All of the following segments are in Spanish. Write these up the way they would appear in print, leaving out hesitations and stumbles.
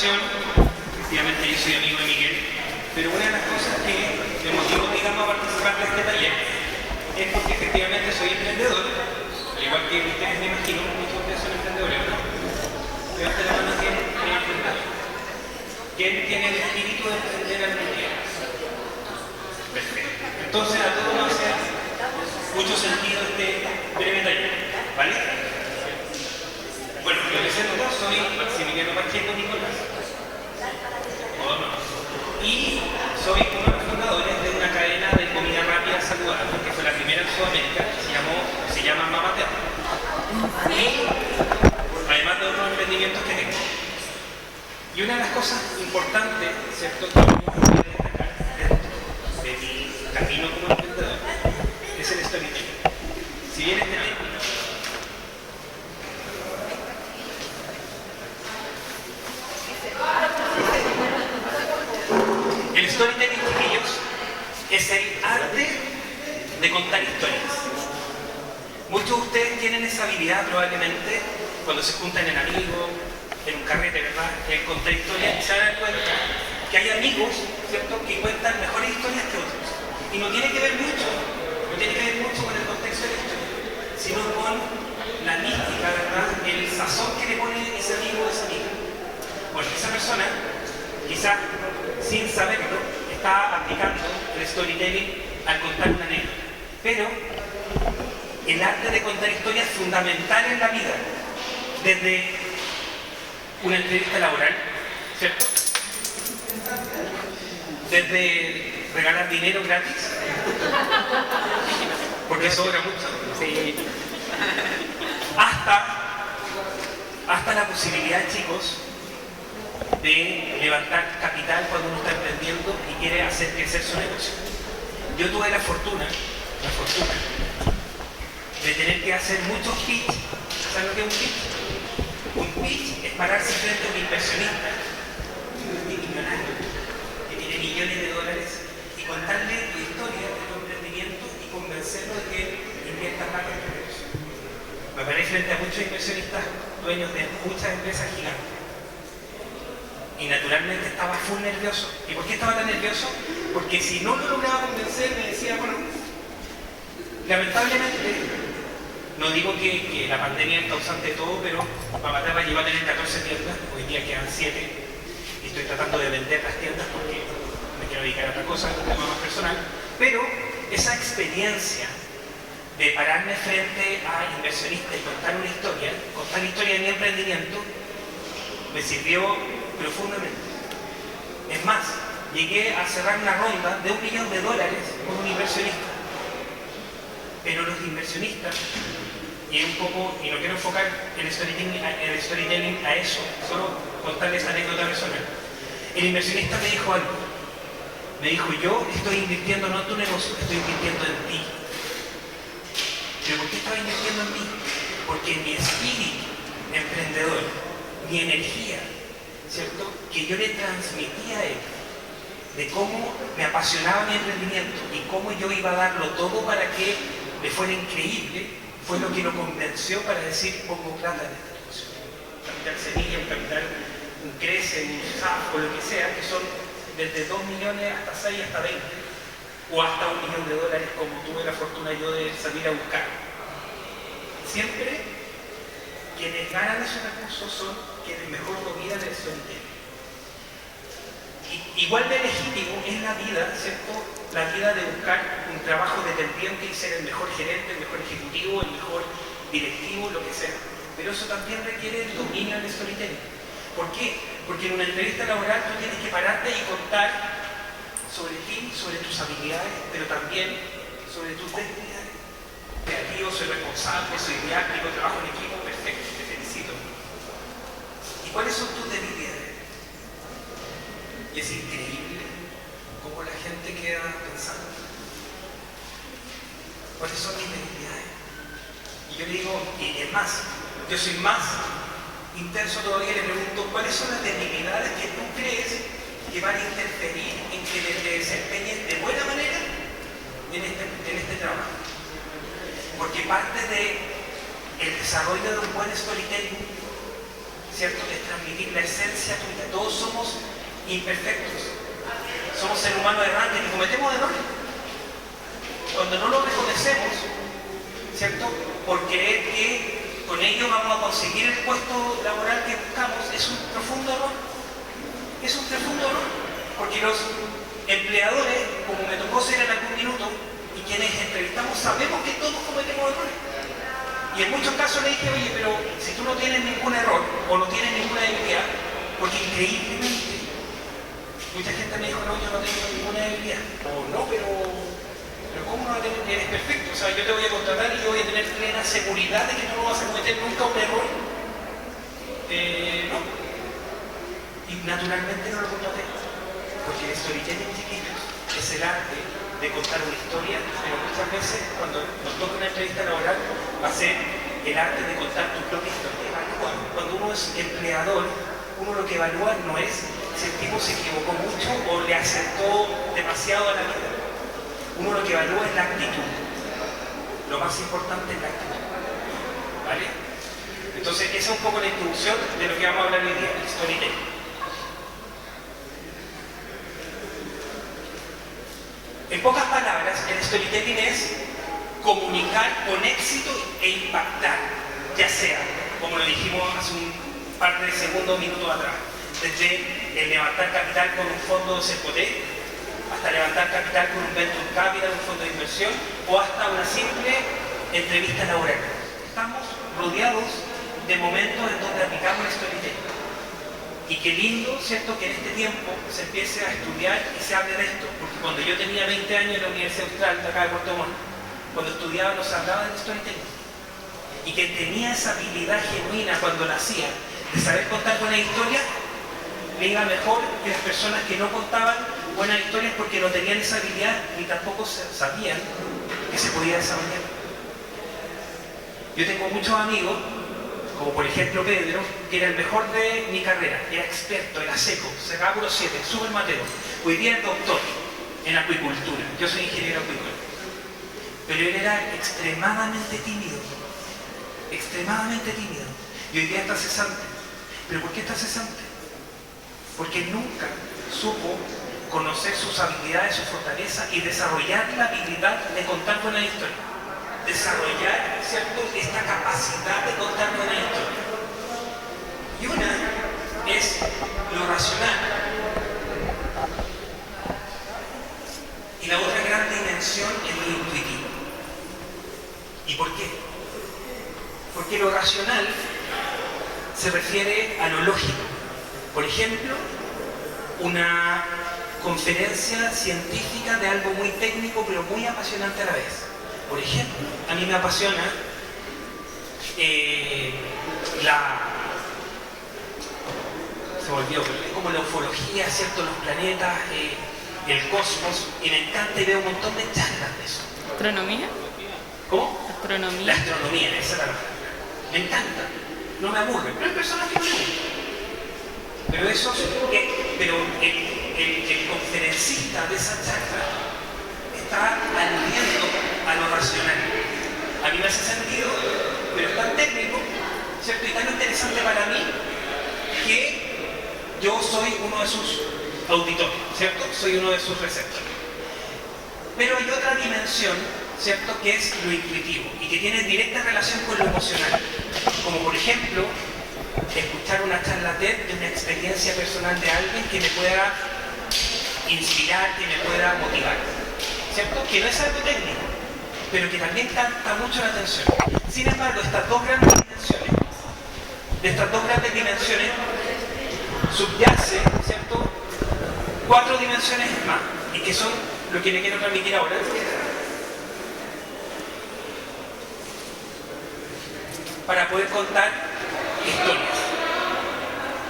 presentación, efectivamente yo soy amigo de Miguel, pero una de las cosas que me motivó, digamos, a participar de este taller es porque efectivamente soy emprendedor, al igual que ustedes me imagino, muchos de ustedes son emprendedores, ¿no? Levanten la mano quien es emprendedor. ¿Quién tiene el espíritu de emprender algún día? Perfecto. Entonces a todos nos hace mucho sentido este breve taller, ¿vale? Bueno, yo les presento, soy Maximiliano Pacheco Nicolás. ¿O no? Y soy uno de los fundadores de una cadena de comida rápida saludable, que fue la primera en Sudamérica, que se llama Mamatea. Y además de otros emprendimientos que tengo. Y una de las cosas importantes, ¿cierto?, que me gustaría destacar dentro de mi camino como emprendedor es el storytelling. Si bien este tema el storytelling, chiquillos, es el arte de contar historias. Muchos de ustedes tienen esa habilidad probablemente cuando se juntan en amigos, en un carrete, ¿verdad?, en contar historias, y se dan cuenta que hay amigos, ¿cierto?, que cuentan mejores historias que otros. Y no tiene que ver mucho con el contexto de la historia, sino con la mística, ¿verdad?, el sazón que le pone ese amigo o esa amiga. Bueno, esa persona, quizás sin saberlo, está aplicando el storytelling al contar una anécdota. Pero el arte de contar historias es fundamental en la vida, desde una entrevista laboral, ¿cierto? Desde regalar dinero gratis, porque sobra mucho, sí. Hasta la posibilidad, chicos, de levantar capital cuando uno está emprendiendo y quiere hacer crecer su negocio. Yo tuve la fortuna de tener que hacer muchos pitch. ¿Saben lo que es un pitch? Un pitch es pararse frente a un inversionista multimillonario que tiene millones de dólares y contarle tu historia de tu emprendimiento y convencerlo de que invierta más en tu negocio. Me paré frente a muchos inversionistas dueños de muchas empresas gigantes. Y naturalmente estaba full nervioso. ¿Y por qué estaba tan nervioso? Porque si no lo lograba convencer, me decía, bueno, lamentablemente, no digo que la pandemia es causante de todo, pero Mamatea llegó a tener 14 tiendas, hoy día quedan 7, y estoy tratando de vender las tiendas porque me quiero dedicar a otra cosa, un tema más personal, pero esa experiencia de pararme frente a inversionistas y contar la historia de mi emprendimiento, me sirvió profundamente. Es más, llegué a cerrar una ronda de $1 millón con un inversionista. Pero los inversionistas, y no quiero enfocar el storytelling a eso, solo contarles esta anécdota personal. El inversionista me dijo algo. Me dijo, yo estoy invirtiendo no en tu negocio, estoy invirtiendo en ti. ¿Pero por qué estaba invirtiendo en mí? Porque mi espíritu emprendedor, mi energía, ¿cierto?, que yo le transmitía a él, de cómo me apasionaba mi emprendimiento y cómo yo iba a darlo todo para que le fuera increíble, fue lo que lo convenció para decir, pongo plata en este negocio. Un capital semilla, un capital, un crece, un SAF o lo que sea, que son desde 2 millones hasta 6, hasta 20, o hasta $1 millón, como tuve la fortuna yo de salir a buscar. Siempre quienes ganan esos recursos son quienes mejor dominan el storytelling. Igual de legítimo es la vida, ¿cierto?, la vida de buscar un trabajo dependiente y ser el mejor gerente, el mejor ejecutivo, el mejor directivo, lo que sea. Pero eso también requiere el dominio del storytelling. ¿Por qué? Porque en una entrevista laboral tú tienes que pararte y contar sobre ti, sobre tus habilidades, pero también sobre tus debilidades. Creativo, soy responsable, soy didáctico, trabajo en equipo, perfecto, te felicito. ¿Y cuáles son tus debilidades? Y es increíble cómo la gente queda pensando, ¿cuáles son mis debilidades? Y yo le digo, y es más, yo soy más intenso todavía, le pregunto, ¿cuáles son las debilidades que tú crees que van a interferir en que te desempeñes de buena manera en este trabajo? Porque parte del desarrollo de un buen storytelling ¿cierto?, es transmitir la esencia tuya. Todos somos imperfectos. Somos seres humanos errantes y cometemos errores. Cuando no lo reconocemos, ¿cierto?, por creer que con ello vamos a conseguir el puesto laboral que buscamos, es un profundo error. Es un profundo error. Porque los empleadores, como me tocó ser en algún minuto, y quienes entrevistamos sabemos que todos cometemos errores. Y en muchos casos le dije, oye, pero si tú no tienes ningún error o no tienes ninguna debilidad, porque increíblemente mucha gente me dijo, no, yo no tengo ninguna debilidad. O no, pero ¿cómo no eres perfecto? O sea, yo te voy a contratar y yo voy a tener plena seguridad de que tú no vas a cometer nunca un error. No. Y naturalmente no lo contraté. Porque el storytelling, chiquillos, es el arte de contar una historia, pero muchas veces cuando nos toca una entrevista laboral va a ser el arte de contar tu propia historia. Cuando uno es empleador, uno lo que evalúa no es si el tipo se equivocó mucho o le acertó demasiado a la vida. Uno lo que evalúa es la actitud. Lo más importante es la actitud. ¿Vale? Entonces, esa es un poco la introducción de lo que vamos a hablar hoy día, el storytelling. En pocas palabras, el storytelling es comunicar con éxito e impactar, ya sea, como lo dijimos hace un par de segundos, minutos atrás, desde el levantar capital con un fondo de CEPOTE, hasta levantar capital con un venture capital, un fondo de inversión, o hasta una simple entrevista laboral. Estamos rodeados de momentos en donde aplicamos el storytelling. Y qué lindo, ¿cierto?, que en este tiempo se empiece a estudiar y se hable de esto, porque cuando yo tenía 20 años en la Universidad Austral de acá de Puerto Montt, cuando estudiaba nos hablaba del storytelling. Y que tenía esa habilidad genuina cuando la hacía, de saber contar buenas historias, le iba mejor que las personas que no contaban buenas historias porque no tenían esa habilidad ni tampoco sabían que se podía desarrollar. Yo tengo muchos amigos, como por ejemplo Pedro, que era el mejor de mi carrera, era experto, era seco, sacaba puros 7, súper mateo. Hoy día es doctor en acuicultura, yo soy ingeniero acuícola. Pero él era extremadamente tímido, y hoy día está cesante. ¿Pero por qué está cesante? Porque nunca supo conocer sus habilidades, sus fortalezas y desarrollar la habilidad de contar buenas historias. Desarrollar, ¿cierto?, esta capacidad de contar buenas historias. Y una es lo racional. Y la otra gran dimensión es lo intuitivo. ¿Y por qué? Porque lo racional se refiere a lo lógico. Por ejemplo, una conferencia científica de algo muy técnico pero muy apasionante a la vez. Por ejemplo, a mí me apasiona se me olvidó, pero es como la ufología, ¿cierto?, los planetas, el cosmos, y me encanta y veo un montón de charlas de eso. ¿Astronomía? ¿Cómo? ¿Astronomía? La astronomía, esa es la palabra. Me encanta, no me aburre, pero hay personas que no me gustan. Pero eso, pero el conferencista de esa charla está aludiendo a lo racional. A mí me hace sentido, pero es tan técnico, ¿cierto?, y tan interesante para mí que yo soy uno de sus auditores, ¿cierto? Soy uno de sus receptores. Pero hay otra dimensión, ¿cierto?, que es lo intuitivo y que tiene directa relación con lo emocional. Como por ejemplo, escuchar una charla TED de una experiencia personal de alguien que me pueda inspirar, que me pueda motivar, ¿cierto? Que no es algo técnico, pero que también capta mucho la atención. Sin embargo, de estas dos grandes dimensiones subyace, ¿cierto?, 4 dimensiones más, y que son lo que le quiero transmitir ahora. Para poder contar historias.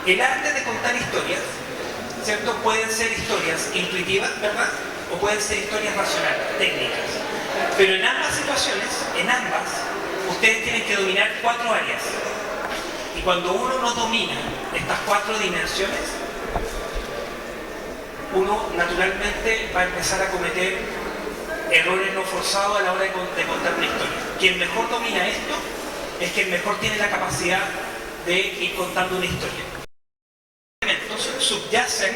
El arte de contar historias, ¿cierto?, pueden ser historias intuitivas, ¿verdad?, o pueden ser historias racionales, técnicas. Pero en ambas situaciones, ustedes tienen que dominar 4 áreas. Y cuando uno no domina estas 4 dimensiones, uno naturalmente va a empezar a cometer errores no forzados a la hora de contar una historia. Quien mejor domina esto es quien mejor tiene la capacidad de ir contando una historia. Elementos subyacen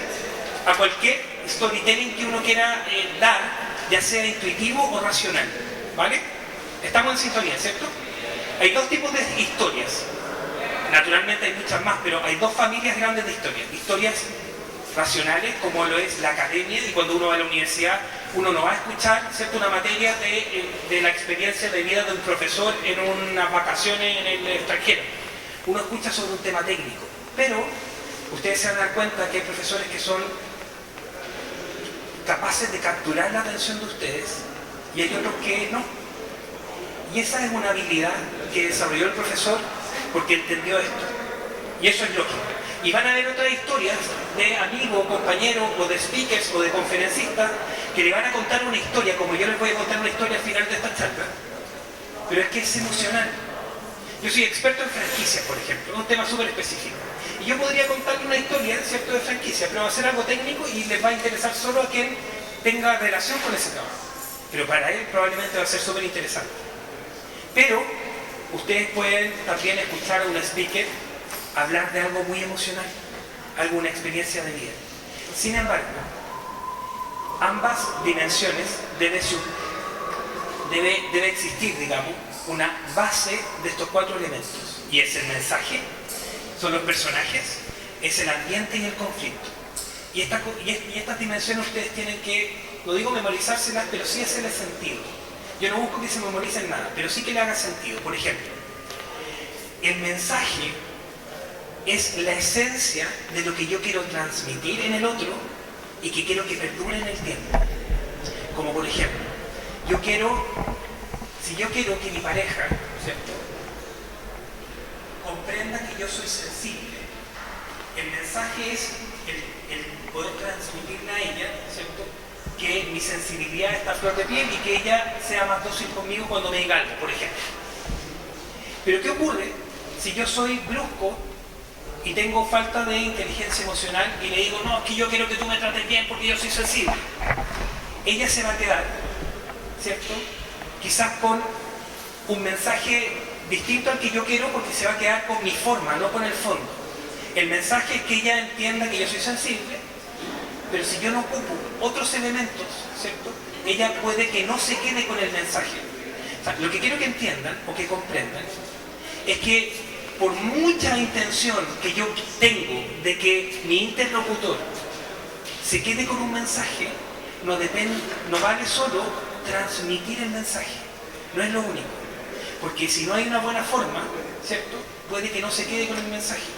a cualquier storytelling que uno quiera dar, ya sea intuitivo o racional, ¿vale? Estamos en sintonía, ¿cierto? Hay dos tipos de historias. Naturalmente hay muchas más, pero hay dos familias grandes de historias. Historias racionales, como lo es la academia, y cuando uno va a la universidad, uno no va a escuchar, ¿cierto?, una materia de la experiencia de vida de un profesor en unas vacaciones en el extranjero. Uno escucha sobre un tema técnico, pero ustedes se van a dar cuenta que hay profesores que son capaces de capturar la atención de ustedes y hay otros que no. Y esa es una habilidad que desarrolló el profesor porque entendió esto. Y eso es lógico. Y van a haber otras historias de amigos, compañeros, o de speakers, o de conferencistas, que le van a contar una historia, como yo les voy a contar una historia al final de esta charla, pero es que es emocional. Yo soy experto en franquicias, por ejemplo, un tema súper específico. Y yo podría contarle una historia, ¿cierto?, de franquicia, pero va a ser algo técnico y les va a interesar solo a quien tenga relación con ese trabajo. Pero para él probablemente va a ser súper interesante. Pero ustedes pueden también escuchar a un speaker hablar de algo muy emocional, alguna experiencia de vida. Sin embargo, ambas dimensiones debe existir, digamos, una base de estos cuatro elementos. Y es el mensaje, son los personajes, es el ambiente y el conflicto. Y estas dimensiones ustedes tienen que, no digo memorizárselas, pero sí hacerles sentido. Yo no busco que se memoricen nada, pero sí que le haga sentido. Por ejemplo, el mensaje es la esencia de lo que yo quiero transmitir en el otro y que quiero que perdure en el tiempo. Como por ejemplo, si yo quiero que mi pareja, ¿cierto?, comprenda que yo soy sensible, el mensaje es el poder transmitirle a ella, ¿cierto?, que mi sensibilidad está a flor de piel y que ella sea más dócil conmigo cuando me diga algo, por ejemplo. Pero ¿qué ocurre si yo soy brusco y tengo falta de inteligencia emocional y le digo, no, es que yo quiero que tú me trates bien porque yo soy sensible? Ella se va a quedar, ¿cierto?, quizás con un mensaje distinto al que yo quiero, porque se va a quedar con mi forma, no con el fondo. El mensaje es que ella entienda que yo soy sensible, pero si yo no ocupo otros elementos, ¿cierto?, ella puede que no se quede con el mensaje. O sea, lo que quiero que entiendan o que comprendan es que por mucha intención que yo tengo de que mi interlocutor se quede con un mensaje, no vale solo transmitir el mensaje, no es lo único. Porque si no hay una buena forma, ¿cierto?, puede que no se quede con el mensaje.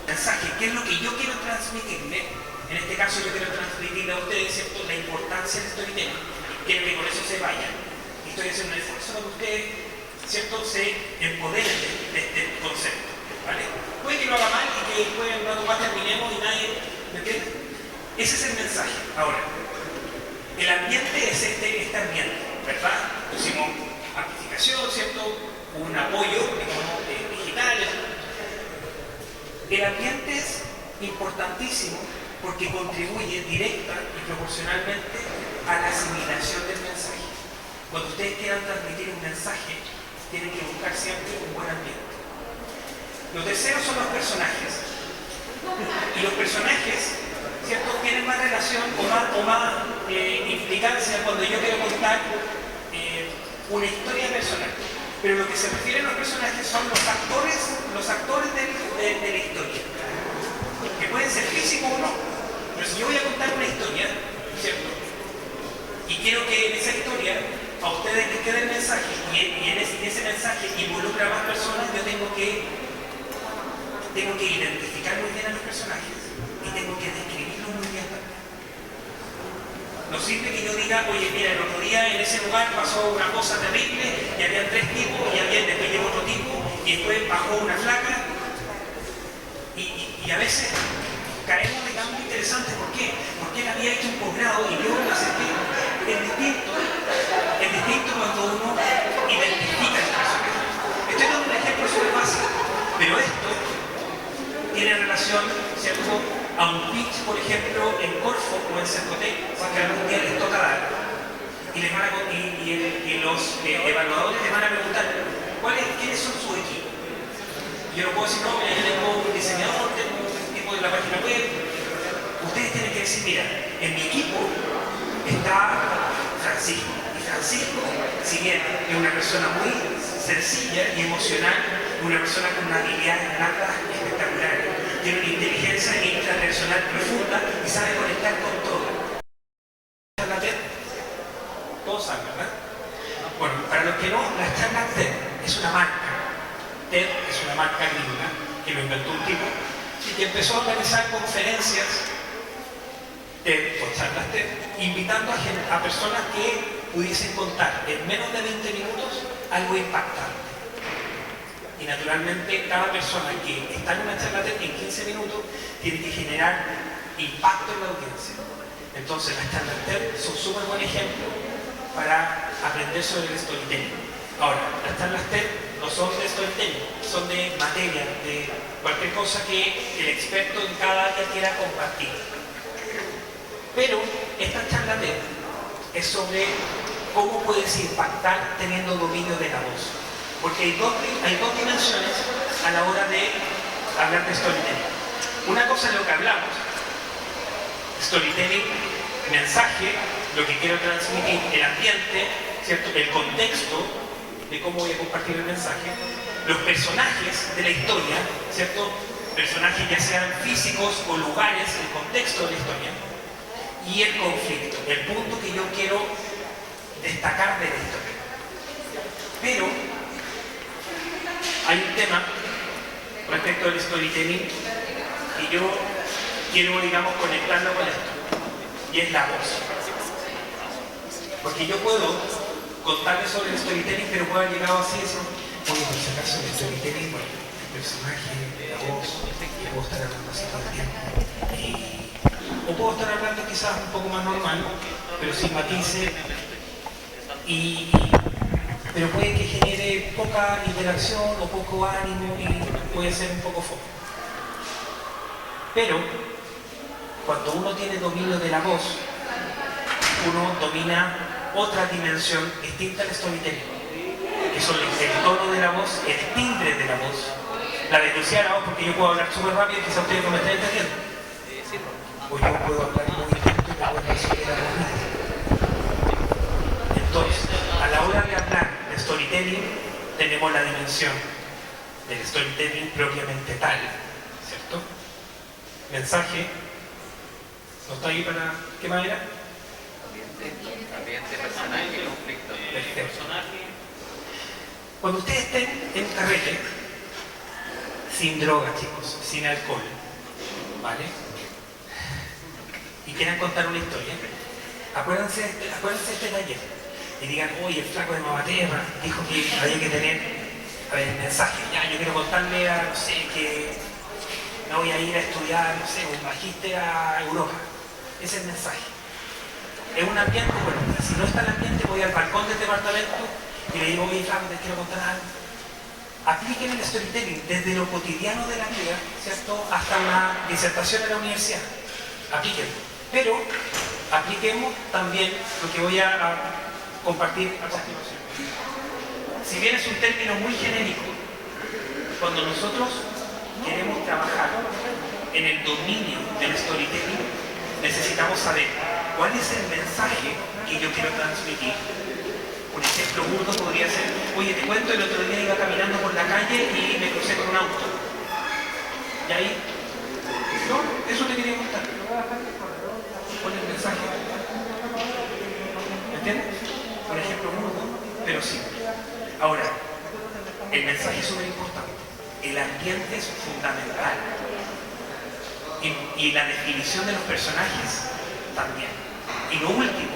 Mensaje, ¿qué es lo que yo quiero transmitirle? En este caso yo quiero transmitirle a ustedes, ¿cierto?, la importancia del storytelling. Quiero que con eso se vayan. Y estoy haciendo un esfuerzo para que ustedes, ¿cierto?, se empoderen de este concepto, ¿vale? Puede que lo haga mal y que después en un rato más terminemos y nadie, ¿me entiende? Ese es el mensaje. Ahora, el ambiente es este ambiente, ¿verdad? Pusimos amplificación, ¿cierto?, un apoyo, digamos, digital. El ambiente es importantísimo porque contribuye directa y proporcionalmente a la asimilación del mensaje. Cuando ustedes quieran transmitir un mensaje, tienen que buscar siempre un buen ambiente. Lo tercero son los personajes. Y los personajes, ¿cierto?, tienen más relación o más implicancia cuando yo quiero contar una historia personal. Pero lo que se refiere a los personajes son los actores de la historia, que pueden ser físicos o no. Pero si yo voy a contar una historia, ¿cierto?, y quiero que en esa historia a ustedes les quede el mensaje y ese mensaje involucra a más personas, yo tengo que identificar muy bien a los personajes y tengo que describirlos muy bien también. No sirve que yo diga, oye, mira, el otro día en ese lugar pasó una cosa terrible y había 3 tipos y después llegó otro tipo y después bajó una flaca y a veces caemos en algo muy interesante. ¿Por qué? Porque él había hecho un posgrado y yo lo acepté. Es distinto cuando uno identifica el personaje. Estoy dando un ejemplo súper básico, pero esto tiene relación, ¿cierto?, a un pitch, por ejemplo, en Corfo o en Cercotec, que algún día les toca dar. Y los evaluadores les van a preguntar, ¿quiénes son sus equipos? Yo no puedo decir, no, mira, yo tengo un diseñador, tengo un tipo de la página web. Ustedes tienen que decir, mira, en mi equipo está Francisco. Y Francisco, si bien es una persona muy sencilla y emocional, una persona con una habilidad innata espectacular, tiene una inteligencia intrapersonal profunda y sabe conectar con todo. ¿La TED? Todos saben, ¿verdad? Bueno, para los que no, las charlas TED es una marca. TED es una marca gringa que lo inventó un tipo y que empezó a organizar conferencias TED o charlas TED, invitando a personas que pudiesen contar en menos de 20 minutos algo impactante. Y naturalmente cada persona que está en una charla TED en 15 minutos tiene que generar impacto en la audiencia. Entonces las charlas TED son súper buen ejemplo para aprender sobre el storytelling. Ahora, las charlas TED no son de storytelling, son de materia, de cualquier cosa que el experto en cada área quiera compartir. Pero esta charla TED es sobre cómo puedes impactar teniendo dominio de la voz. Porque hay dos dimensiones a la hora de hablar de storytelling. Una cosa es lo que hablamos, storytelling, mensaje, lo que quiero transmitir, el ambiente, ¿cierto? El contexto de cómo voy a compartir el mensaje, los personajes de la historia, ¿cierto? Personajes ya sean físicos o lugares, el contexto de la historia, y el conflicto, el punto que yo quiero destacar de la historia. Pero hay un tema respecto al storytelling y yo quiero, digamos, conectarlo con esto, y es la voz. Porque yo puedo contarles sobre el storytelling, pero puedo haber llegado así y decir, oye, por si acaso el storytelling, bueno, el personaje, la voz, y puedo estar hablando así todo el tiempo. O puedo estar hablando quizás un poco más normal, pero sin matices, pero puede que genere poca interacción o poco ánimo y puede ser un poco fome. Pero cuando uno tiene dominio de la voz, uno domina otra dimensión distinta al storytelling, que son el tono de la voz, el timbre de la voz, la velocidad de la voz, porque yo puedo hablar súper rápido y quizás ustedes no me estén entendiendo. O yo puedo hablar muy lento y me puedo percibir la voz. Entonces, a la hora de hablar de storytelling, tenemos la dimensión del storytelling propiamente tal, ¿cierto? Mensaje, ¿no está ahí para qué manera? Ambiente, personaje, conflicto. Personaje. Cuando ustedes estén en carrete, sin droga, chicos, sin alcohol, ¿vale? Y quieran contar una historia, acuérdense de este taller y digan, oye, el flaco de Mamaterra dijo que había que tener, el mensaje, ya, yo quiero contarle a, no sé, que me voy a ir a estudiar, no sé, un magíster a Europa. Ese es el mensaje. Es un ambiente, bueno, si no está el ambiente, voy al balcón del departamento y le digo, oye, flaco, te quiero contar algo. Apliquen el storytelling desde lo cotidiano de la vida, ¿cierto?, hasta una disertación en la universidad. Aplíquenlo. Pero apliquemos también lo que voy a compartir a continuación. Si bien es un término muy genérico, cuando nosotros queremos trabajar en el dominio del storytelling, necesitamos saber cuál es el mensaje que yo quiero transmitir. Un ejemplo burdo podría ser, oye, te cuento, el otro día iba caminando por la calle y me crucé con un auto. Y ahí, no, eso te quería contar. ¿Cuál es el mensaje? ¿Me entiendes? Un ejemplo burdo, pero simple. Ahora, el mensaje es súper importante. El ambiente es fundamental. Y la definición de los personajes también. Y lo último,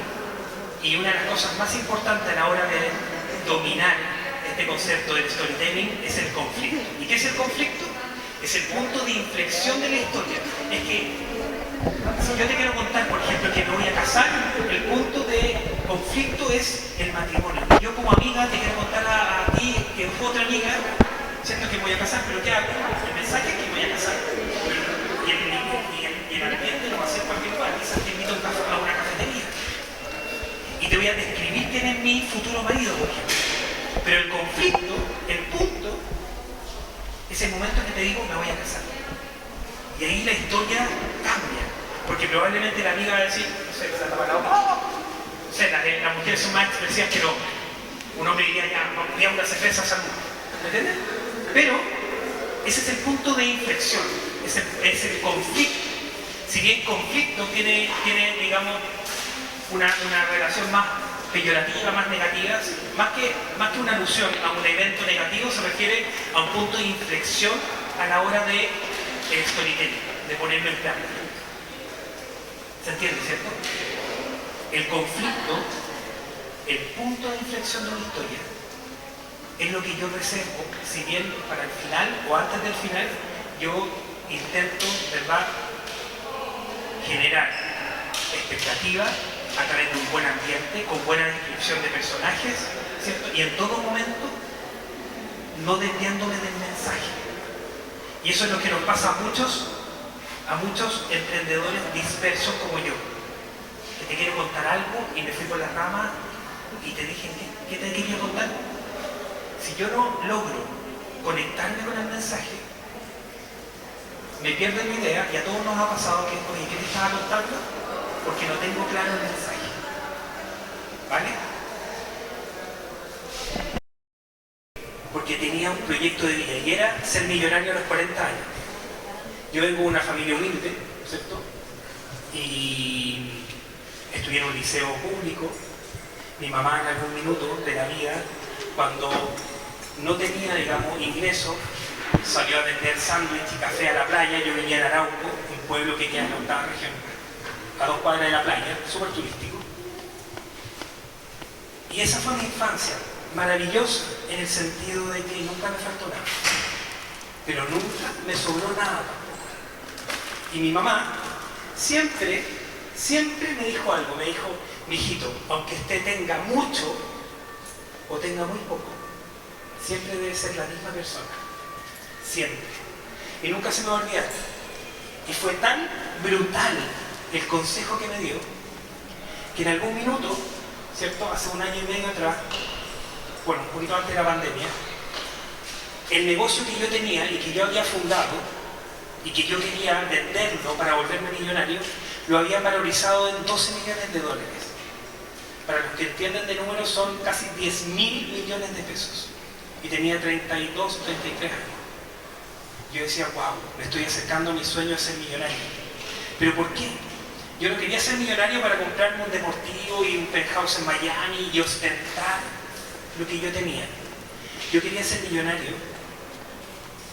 y una de las cosas más importantes a la hora de dominar este concepto del storytelling, es el conflicto. ¿Y qué es el conflicto? Es el punto de inflexión de la historia. Es que, si yo te quiero contar, por ejemplo, que me voy a casar, el punto de conflicto es el matrimonio. Yo como amiga te quiero contar a ti, que fue otra amiga, siento que me voy a casar, pero ¿qué hago? El mensaje es que me voy a casar. Y el ambiente lo va a hacer cualquier lugar. Quizás te invito a una cafetería. Y te voy a describir quién es mi futuro marido, por ejemplo. Pero el conflicto, el punto, Es el momento en que te digo, me voy a casar. Y ahí la historia cambia. Porque probablemente la amiga va a decir, no sé, se tapa la boca. O sea, las mujeres son más expresivas que el hombre. Un hombre diría, ya, vamos a una cerveza a salud. ¿Me entiendes? Pero ese es el punto de inflexión, es el conflicto. Si bien conflicto tiene digamos, una relación más peyorativa, más negativa, más que una alusión a un evento negativo, se refiere a un punto de inflexión a la hora de storytelling, de ponerlo en práctica. ¿Se entiende, cierto? El conflicto, el punto de inflexión de una historia, es lo que yo reservo, si bien para el final o antes del final, yo intento, ¿verdad?, generar expectativa a través de un buen ambiente, con buena descripción de personajes, ¿cierto? Y en todo momento, no desviándome del mensaje. Y eso es lo que nos pasa a muchos emprendedores dispersos como yo, que te quiero contar algo y me fui por la rama y te dije, ¿qué te quería contar? Si yo no logro conectarme con el mensaje, me pierdo mi idea, y a todos nos ha pasado que, oye, ¿qué te estaba contando? Porque no tengo claro el mensaje. ¿Vale? Porque tenía un proyecto de vida y era ser millonario a los 40 años. Yo vengo de una familia humilde, ¿cierto? Y estudié en un liceo público. Mi mamá en algún minuto de la vida, cuando no tenía, digamos, ingreso, salió a vender sándwich y café a la playa. Yo vivía en Arauco, un pueblo que queda en la octava región, a 2 cuadras de la playa, súper turístico. Y esa fue mi infancia, maravillosa en el sentido de que nunca me faltó nada, pero nunca me sobró nada tampoco. Y mi mamá siempre me dijo algo, me dijo, mijito, aunque usted tenga mucho o tenga muy poco, siempre debe ser la misma persona, siempre. Y nunca se me va a olvidar. Y fue tan brutal el consejo que me dio, que en algún minuto, ¿cierto?, hace 1 año y medio atrás, bueno, un poquito antes de la pandemia, el negocio que yo tenía y que yo había fundado y que yo quería venderlo para volverme millonario, lo habían valorizado en $12 millones. Para los que entienden de números, son casi 10.000 millones de pesos. Y tenía 32, 33 años. Yo decía, wow, me estoy acercando a mi sueño de ser millonario. ¿Pero por qué? Yo no quería ser millonario para comprarme un deportivo y un penthouse en Miami y ostentar lo que yo tenía. Yo quería ser millonario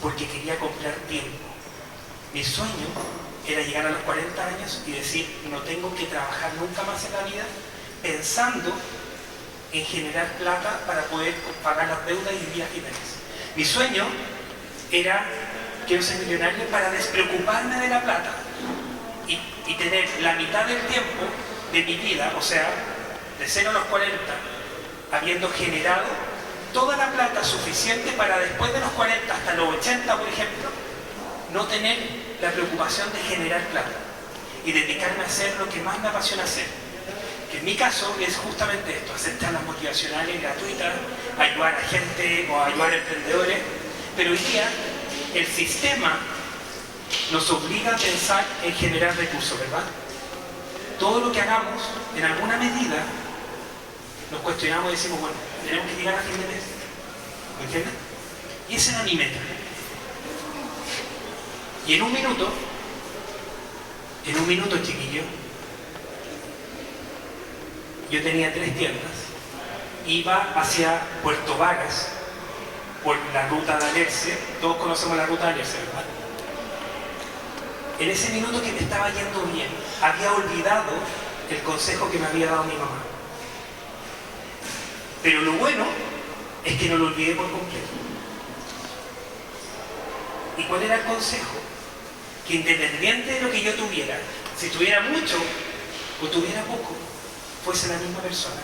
porque quería comprar tiempo. Mi sueño era llegar a los 40 años y decir, no tengo que trabajar nunca más en la vida, pensando en generar plata para poder pagar las deudas y vivir a finales. Mi sueño era, quiero ser millonario para despreocuparme de la plata y tener la mitad del tiempo de mi vida, o sea, de 0 a los 40, habiendo generado toda la plata suficiente para después de los 40 hasta los 80, por ejemplo, no tener la preocupación de generar plata y dedicarme a hacer lo que más me apasiona hacer, que en mi caso es justamente esto, hacer charlas motivacionales gratuitas, ayudar a gente o ayudar a emprendedores. Pero hoy día el sistema nos obliga a pensar en generar recursos, ¿verdad? Todo lo que hagamos, en alguna medida, nos cuestionamos y decimos, bueno, tenemos que llegar a fin de mes. ¿Me entiendes? Y esa era mi meta. Y en un minuto, chiquillo, yo tenía 3 tiendas, iba hacia Puerto Varas, por la ruta de Alerce. Todos conocemos la ruta de Alerce, ¿verdad? En ese minuto que me estaba yendo bien, había olvidado el consejo que me había dado mi mamá. Pero lo bueno es que no lo olvidé por completo. ¿Y cuál era el consejo? Que independiente de lo que yo tuviera, si tuviera mucho o tuviera poco, fuese la misma persona.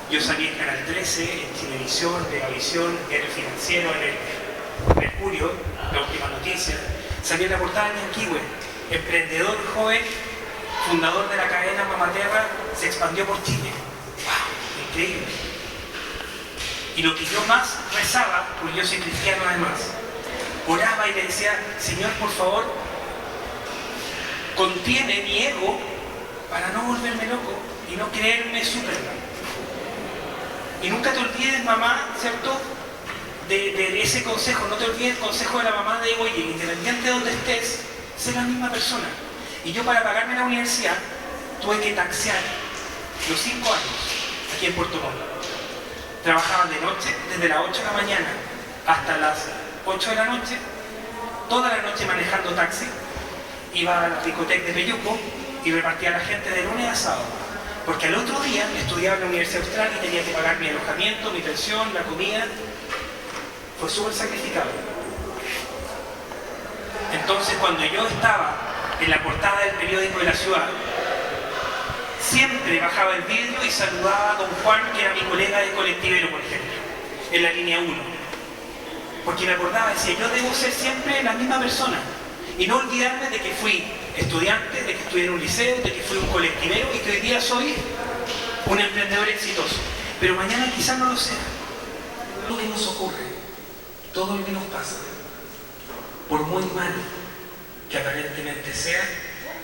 Yo salí en Canal 13, en Televisión, Megavisión, en el Financiero, en el Mercurio, la última noticia. Salí en la portada de Ñanquihue, emprendedor joven, fundador de la cadena Mamaterra, se expandió por Chile. ¡Wow! Increíble. Y lo que yo más rezaba, porque yo soy cristiano además, oraba y le decía, Señor, por favor, contiene mi ego para no volverme loco y no creerme Superman. Y nunca te olvides, mamá, ¿cierto?, de ese consejo. No te olvides el consejo de la mamá de, oye, independiente de donde estés, sé la misma persona. Y yo, para pagarme la universidad, tuve que taxiar los 5 años aquí en Puerto Montt. Trabajaba de noche, desde las 8 de la mañana hasta las 8 de la noche, toda la noche manejando taxi. Iba a la discoteca de Peyuco y repartía a la gente de lunes a sábado. Porque al otro día estudiaba en la Universidad Austral y tenía que pagar mi alojamiento, mi pensión, la comida. Fue súper sacrificado. Entonces, cuando yo estaba en la portada del periódico de la ciudad, siempre bajaba el vidrio y saludaba a don Juan, que era mi colega de colectivero, por ejemplo, en la línea 1. Porque me acordaba, decía, yo debo ser siempre la misma persona. Y no olvidarme de que fui estudiante, de que estudié en un liceo, de que fui un colectivero y que hoy día soy un emprendedor exitoso. Pero mañana quizás no lo sea. Lo que nos ocurre, todo lo que nos pasa, por muy mal que aparentemente sea,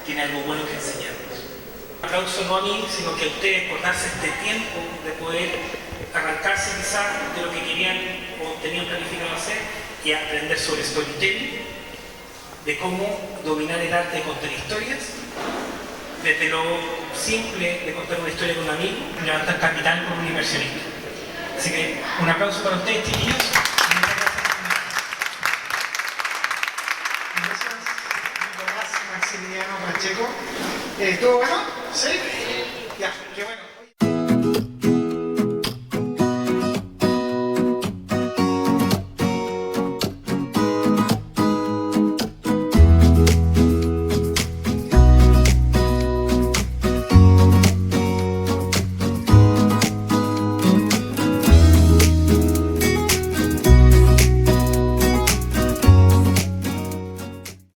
tiene algo bueno que enseñarnos. Un aplauso no a mí, sino que a ustedes por darse este tiempo de poder arrancarse quizás de lo que querían o tenían planificado hacer y aprender sobre storytelling, de cómo dominar el arte de contar historias, desde lo simple de contar una historia con un amigo, levantar capital con un inversionista. Así que un aplauso para ustedes, chiquillos. Gracias, Nicolás Maximiliano Pacheco. ¿Estuvo bueno? ¿Sí? Ya, qué bueno.